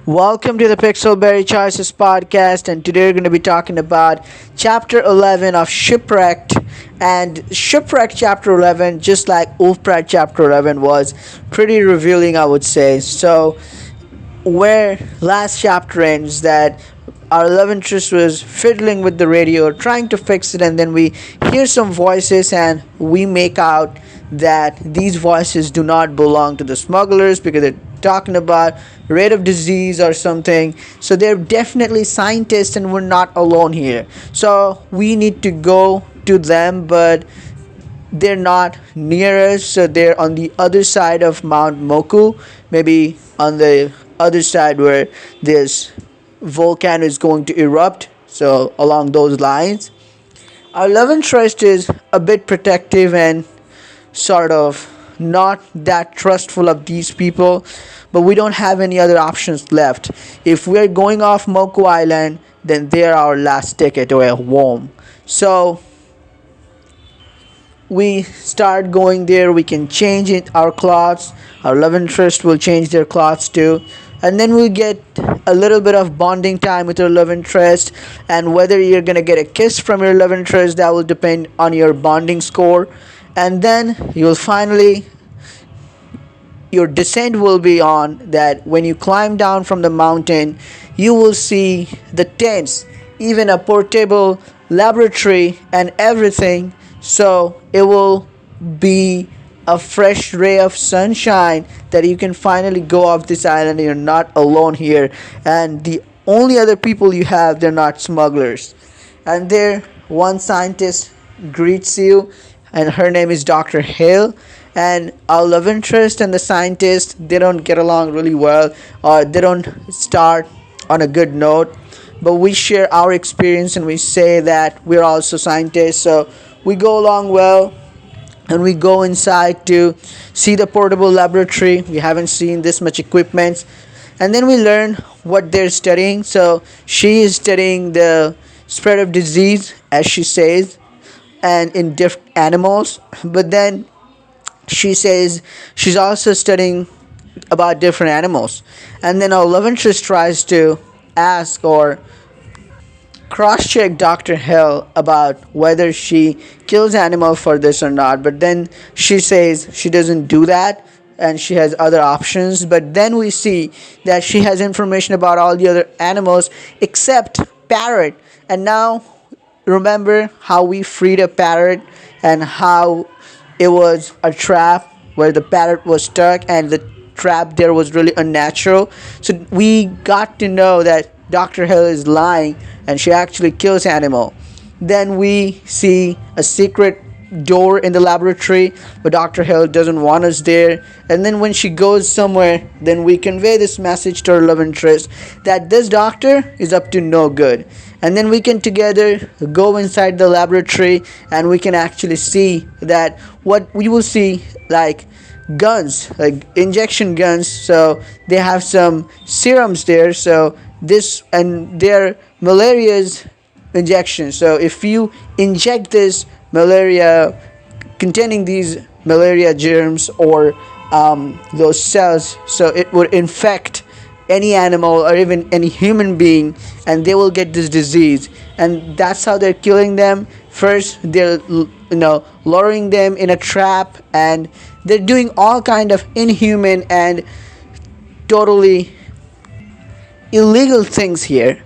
Welcome to the Pixelberry Choices podcast, and today we're going to be talking about Chapter 11 of Shipwrecked. And Shipwrecked Chapter 11, just like Wolfpride Chapter 11, was pretty revealing, I would say. So, where last chapter ends, that our love interest was fiddling with the radio, trying to fix it, and then we hear some voices and we make out that these voices do not belong to the smugglers because they're talking about rate of disease or something. So they're definitely scientists and we're not alone here. So we need to go to them, but they're not near us, so they're on the other side of Mount Moku, maybe on the other side where this volcano is going to erupt, so along those lines. Our love interest is a bit protective and sort of not that trustful of these people, but we don't have any other options left. If we're going off Moku Island, then they're our last ticket away home. So we start going there, we can change our clothes, our love interest will change their clothes too, and then we'll get a little bit of bonding time with your love interest. And whether you're gonna get a kiss from your love interest, that will depend on your bonding score. And then you'll finally, your descent will be on that. When you climb down from the mountain, you will see the tents, even a portable laboratory and everything. So it will be a fresh ray of sunshine that you can finally go off this island. You're not alone here, and the only other people you have, they're not smugglers. And there one scientist greets you, and her name is Dr. Hale. And our love interest and the scientist, they don't get along really well, or they don't start on a good note, but we share our experience and we say that we're also scientists, so we go along well. And we go inside to see the portable laboratory. We haven't seen this much equipment, and then we learn what they're studying. So she is studying the spread of disease, as she says, and in different animals. But then she says she's also studying about different animals. And then our love interest tries to ask or cross check Dr. Hill about whether she kills animal for this or not, but then she says she doesn't do that and she has other options. But then we see that she has information about all the other animals except parrot. And now remember how we freed a parrot and how it was a trap where the parrot was stuck and the trap there was really unnatural. So we got to know that Dr. Hill is lying and she actually kills animal. Then we see a secret door in the laboratory, but Dr. Hill doesn't want us there. And then when she goes somewhere, then we convey this message to our love interest that this doctor is up to no good. And then we can together go inside the laboratory and we can actually see that what we will see, like guns, like injection guns. So they have some serums there, so this, and their malaria's injection. So if you inject this malaria containing these malaria germs or those cells, so it would infect any animal or even any human being, and they will get this disease. And that's how they're killing them. First they're luring them in a trap, and they're doing all kind of inhuman and totally illegal things here.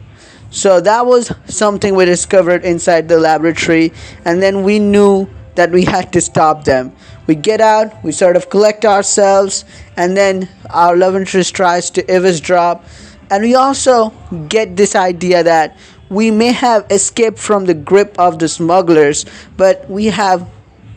So that was something we discovered inside the laboratory, and then we knew that we had to stop them. We get out, we sort of collect ourselves, and then our love interest tries to eavesdrop. And we also get this idea that we may have escaped from the grip of the smugglers, but we have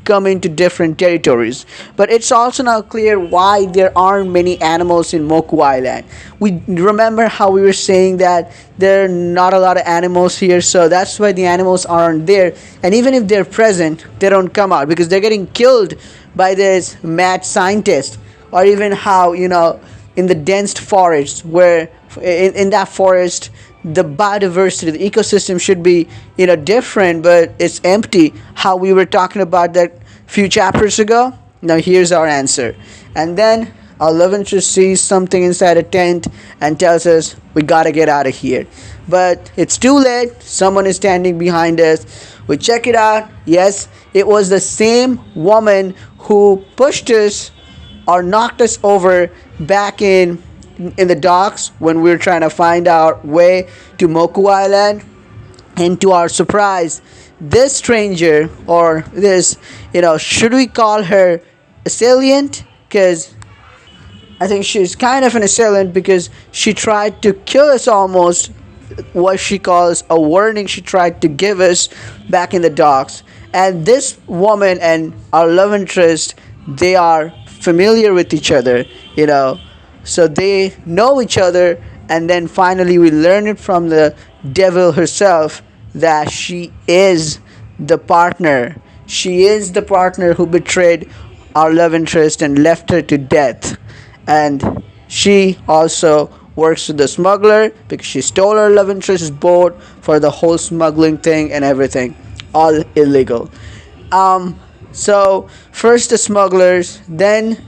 come into different territories. But it's also now clear why there aren't many animals in Moku Island. We remember how we were saying that there are not a lot of animals here, so that's why the animals aren't there. And even if they're present, they don't come out because they're getting killed by this mad scientist. Or even how, in the dense forest, where in that forest the biodiversity, the ecosystem should be different, but it's empty, how we were talking about that few chapters ago. Now here's our answer. And then our love interest sees something inside a tent and tells us we gotta get out of here. But it's too late, someone is standing behind us. We check it out. Yes, it was the same woman who pushed us or knocked us over back in the docks when we were trying to find our way to Moku Island. And to our surprise, this stranger, or this, should we call her assailant? Because I think she's kind of an assailant because she tried to kill us almost. What she calls a warning she tried to give us back in the docks. And this woman and our love interest, they are familiar with each other, so they know each other. And then finally, we learn it from the devil herself that she is the partner. She is the partner who betrayed our love interest and left her to death. And she also works with the smuggler because she stole her love interest's boat for the whole smuggling thing and everything. All illegal. So first the smugglers, then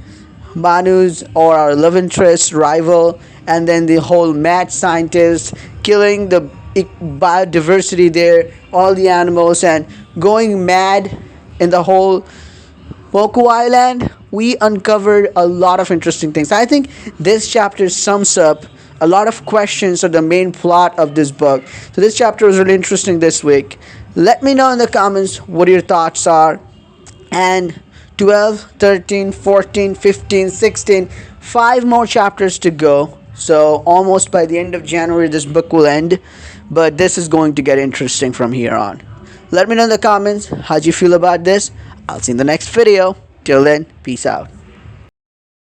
Manu's or our love interest rival, and then the whole mad scientist killing the biodiversity there, all the animals, and going mad in the whole Moku Island. We uncovered a lot of interesting things. I think this chapter sums up a lot of questions of the main plot of this book. So this chapter was really interesting this week. Let me know in the comments what your thoughts are. And 12, 13, 14, 15, 16, 5 more chapters to go. So almost by the end of January this book will end. But this is going to get interesting from here on. Let me know in the comments how you feel about this. I'll see you in the next video. Till then, peace out.